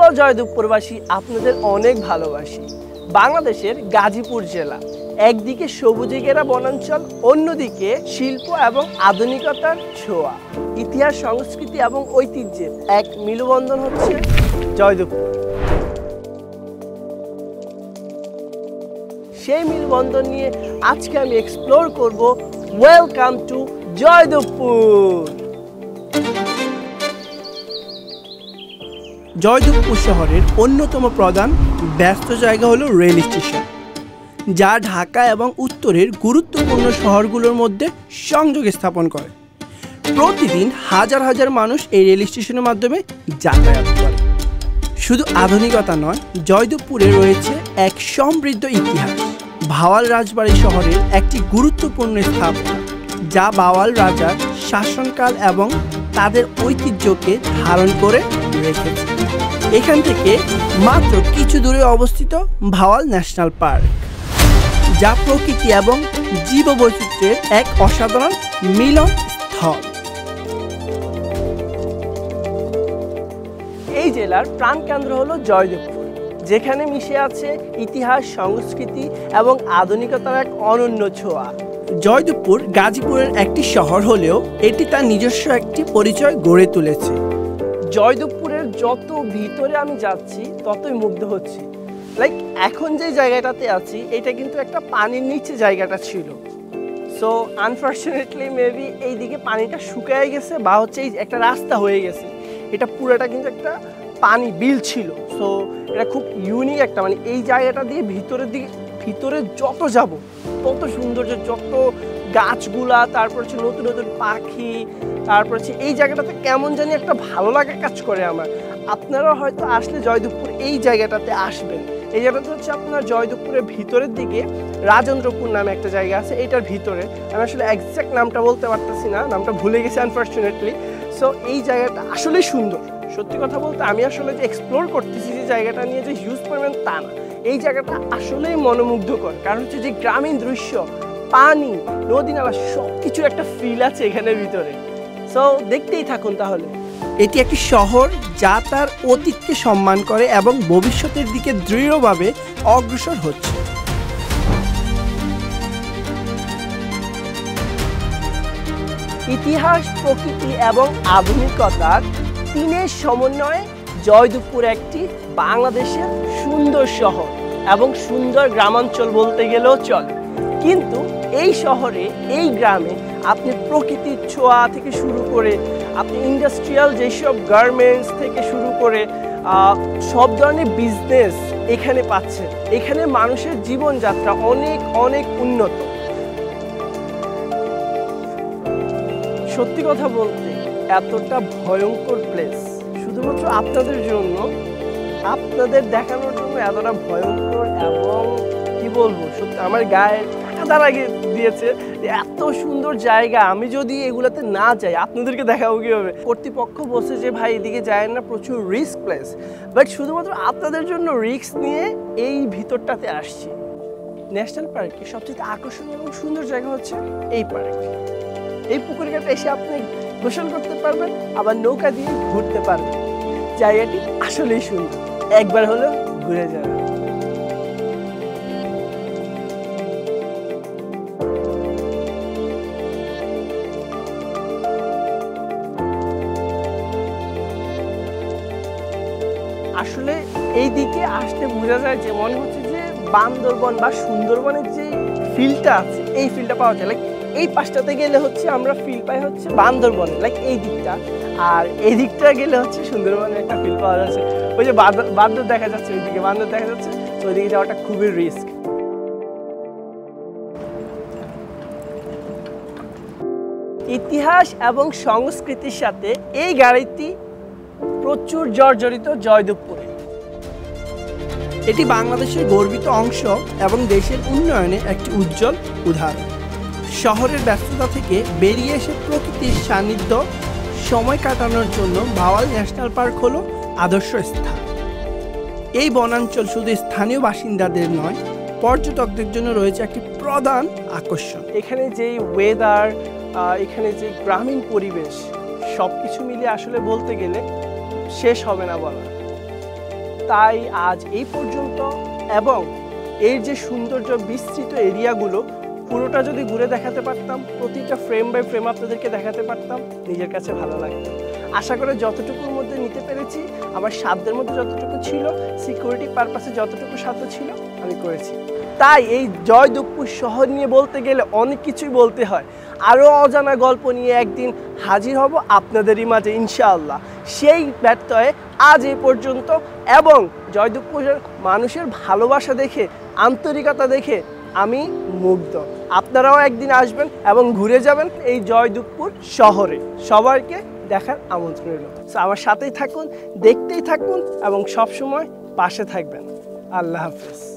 Hello জয়দেবপুরবাসী, আপনাদের অনেক ভালোবাসি। বাংলাদেশের গাজীপুর জেলা, একদিকে সবুজে ঘেরা বনাঞ্চল, অন্যদিকে শিল্প এবং আধুনিকতার ছোঁয়া, ইতিহাস, সংস্কৃতি এবং ঐতিহ্যের এক মিলবন্ধন হচ্ছে জয়দেবপুর। সেই মিলবন্ধন নিয়ে আজকে আমি এক্সপ্লোর করব। Welcome to Joydebpur. জয়দেবপুর শহরের অন্যতম প্রধান ব্যস্ত জায়গা হলো রেল স্টেশন, যা ঢাকা এবং উত্তরের গুরুত্বপূর্ণ শহরগুলোর মধ্যে সংযোগ স্থাপন করে। প্রতিদিন হাজার হাজার মানুষ এই রেল স্টেশনের মাধ্যমে যাতায়াত করে। শুধু আধুনিকতা নয়, জয়দেবপুরে রয়েছে এক সমৃদ্ধ ইতিহাস। ভাওয়াল রাজবাড়ী শহরের একটি গুরুত্বপূর্ণ স্থাপনা, যা ভাওয়াল রাজার শাসনকাল এবং তাদের ঐতিহ্যকে ধারণ করে রেখেছে। এখান থেকে মাত্র কিছু দূরে অবস্থিত ভাওয়াল ন্যাশনাল পার্ক, যা প্রকৃতি এবং জীববৈচিত্র্যের এক অসাধারণ মিলন স্থল। এই জেলার প্রাণকেন্দ্র হলো জয়দেবপুর, যেখানে মিশে আছে ইতিহাস, সংস্কৃতি এবং আধুনিকতার এক অনন্য ছোঁয়া। জয়দেবপুর গাজীপুরের একটি শহর হলেও এটি তার নিজস্ব একটি পরিচয় গড়ে তুলেছে। জয়দেবপুরের যত ভিতরে আমি যাচ্ছি ততই মুগ্ধ হচ্ছি। লাইক এখন যে জায়গাটাতে আছি, এটা কিন্তু একটা পানির নিচে জায়গাটা ছিল। সো আনফর্চুনেটলি মেবি এইদিকে পানিটা শুকিয়ে গেছে, বা হচ্ছে এই একটা রাস্তা হয়ে গেছে। এটা পুরোটা কিন্তু একটা পানি বিল ছিল। সো এটা খুব ইউনিক একটা, মানে এই জায়গাটা দিয়ে ভিতরে যত যাব তত সৌন্দর্য, যত গাছগুলা, তারপর হচ্ছে নতুন নতুন পাখি, তারপর হচ্ছে এই জায়গাটাতে কেমন জানি একটা ভালো লাগা কাজ করে আমার। আপনারা হয়তো আসলে জয়দেবপুর এই জায়গাটাতে আসবেন। এই জায়গাটা হচ্ছে আপনার জয়দেবপুরের ভিতরের দিকে রাজেন্দ্রপুর নামে একটা জায়গা আছে। এইটার ভিতরে আমি আসলে এক্স্যাক্ট নামটা বলতে পারতেছি না, নামটা ভুলে গেছি আনফর্চুনেটলি। সো এই জায়গাটা আসলেই সুন্দর। সত্যি কথা বলতে আমি আসলে যে এক্সপ্লোর করতেছি যে জায়গাটা নিয়ে যে হিউজ পরিমাণ তা না, এই জায়গাটা আসলেই মনোমুগ্ধকর। কারণ হচ্ছে যে গ্রামীণ দৃশ্য, পানি, নদী নালা, সব কিছুর একটা ফিল আছে এখানের ভিতরে। সো দেখতেই থাকুন তাহলে। এটি একটি শহর যা তার অতীতকে সম্মান করে এবং ভবিষ্যতের দিকে দৃঢ়ভাবে অগ্রসর হচ্ছে। ইতিহাস, প্রকৃতি এবং আধুনিকতার তিনের সমন্বয়ে জয়দেবপুর একটি বাংলাদেশের সুন্দর শহর এবং সুন্দর গ্রামাঞ্চল বলতে গেলেও চলে। কিন্তু এই শহরে, এই গ্রামে আপনি প্রকৃতির ছোঁয়া থেকে শুরু করে, আপনি ইন্ডাস্ট্রিয়াল যেসব গার্মেন্টস থেকে শুরু করে সব ধরনের বিজনেস এখানে পাচ্ছেন। এখানে মানুষের জীবনযাত্রা অনেক অনেক উন্নত। সত্যি কথা বলতে এতটা ভয়ঙ্কর প্লেস শুধুমাত্র আপনাদের জন্য, আপনাদের দেখানোর জন্য এতটা ভয়ঙ্কর, এবং কি বলবো, সত্যি আমার গায়ে কাঁটা লাগিয়ে দিয়েছে। এত সুন্দর জায়গা, আমি যদি এগুলাতে না যাই আপনাদেরকে দেখাবো কীভাবে? কর্তৃপক্ষ বলছে যে ভাই এদিকে যায় না, প্রচুর রিস্ক প্লেস। বাট শুধুমাত্র আপনাদের জন্য রিস্ক নিয়ে এই ভিতরটাতে আসছি। ন্যাশনাল পার্কে সবচেয়ে আকর্ষণীয় এবং সুন্দর জায়গা হচ্ছে এই পার্ক। এই পুকুর ঘাটে এসে আপনি গোসল করতে পারবেন, আবার নৌকা দিয়ে ঘুরতে পারবেন। জায়গাটি আসলেই সুন্দর, একবার হলেও ঘুরে যাবেন। আসলে এই দিকে আসতে বোঝা যায় যে মনে হচ্ছে যে বান্দরবন বা সুন্দরবনের যে ফিলটা আছে, এই ফিলটা পাওয়া যায়। লাইক এই পাশটাতে গেলে হচ্ছে আমরা ফিল পাই হচ্ছে বান্দরবনে, লাইক এই দিকটা, আর এই দিকটা গেলে হচ্ছে সুন্দরবনের একটা ফিল পাওয়া যাচ্ছে। ওই যে বান্দর দেখা যাচ্ছে, ওইদিকে বান্দর দেখা যাচ্ছে, তো ওইদিকে যাওয়াটা খুবই রিস্ক। ইতিহাস এবং সংস্কৃতির সাথে এই গাড়িটি প্রচুর জর্জরিত জয়দেবপুরে। এটি বাংলাদেশের গর্বিত অংশ এবং দেশের উন্নয়নে একটি উজ্জ্বল উদাহরণ। শহরের ব্যস্ততা থেকে বেরিয়ে এসে প্রকৃতির সান্নিধ্য সময় কাটানোর জন্য ভাওয়াল ন্যাশনাল পার্ক হলো আদর্শ স্থান। এই বনাঞ্চল শুধু স্থানীয় বাসিন্দাদের নয়, পর্যটকদের জন্য রয়েছে একটি প্রধান আকর্ষণ। এখানে যেই ওয়েদার, এখানে যে গ্রামীণ পরিবেশ, সব কিছু মিলিয়ে আসলে বলতে গেলে শেষ হবে না বলা। তাই আজ এই পর্যন্ত, এবং এর যে সৌন্দর্য বিস্তৃত এরিয়াগুলো পুরোটা যদি ঘুরে দেখাতে পারতাম, প্রতিটা ফ্রেম বাই ফ্রেম আপনাদেরকে দেখাতে পারতাম, নিজের কাছে ভালো লাগতো। আশা করে যতটুকুর মধ্যে নিতে পেরেছি, আমার সাধ্যের মধ্যে যতটুকু ছিল, সিকিউরিটি পারপাসে যতটুকু সাধ্য ছিল আমি করেছি। তাই এই জয়দেবপুর শহর নিয়ে বলতে গেলে অনেক কিছুই বলতে হয়। আরও অজানা গল্প নিয়ে একদিন হাজির হব আপনাদেরই মাঝে ইনশাআল্লাহ। সেই ব্যত্যয়ে আজ এই পর্যন্ত, এবং জয়দেবপুরের মানুষের ভালোবাসা দেখে, আন্তরিকতা দেখে আমি মুগ্ধ। আপনারাও একদিন আসবেন এবং ঘুরে যাবেন এই জয়দেবপুর শহরে। সবাইকে দেখার আমন্ত্রণ রইল। আমার সাথেই থাকুন, দেখতেই থাকুন এবং সবসময় পাশে থাকবেন। আল্লাহ হাফেজ।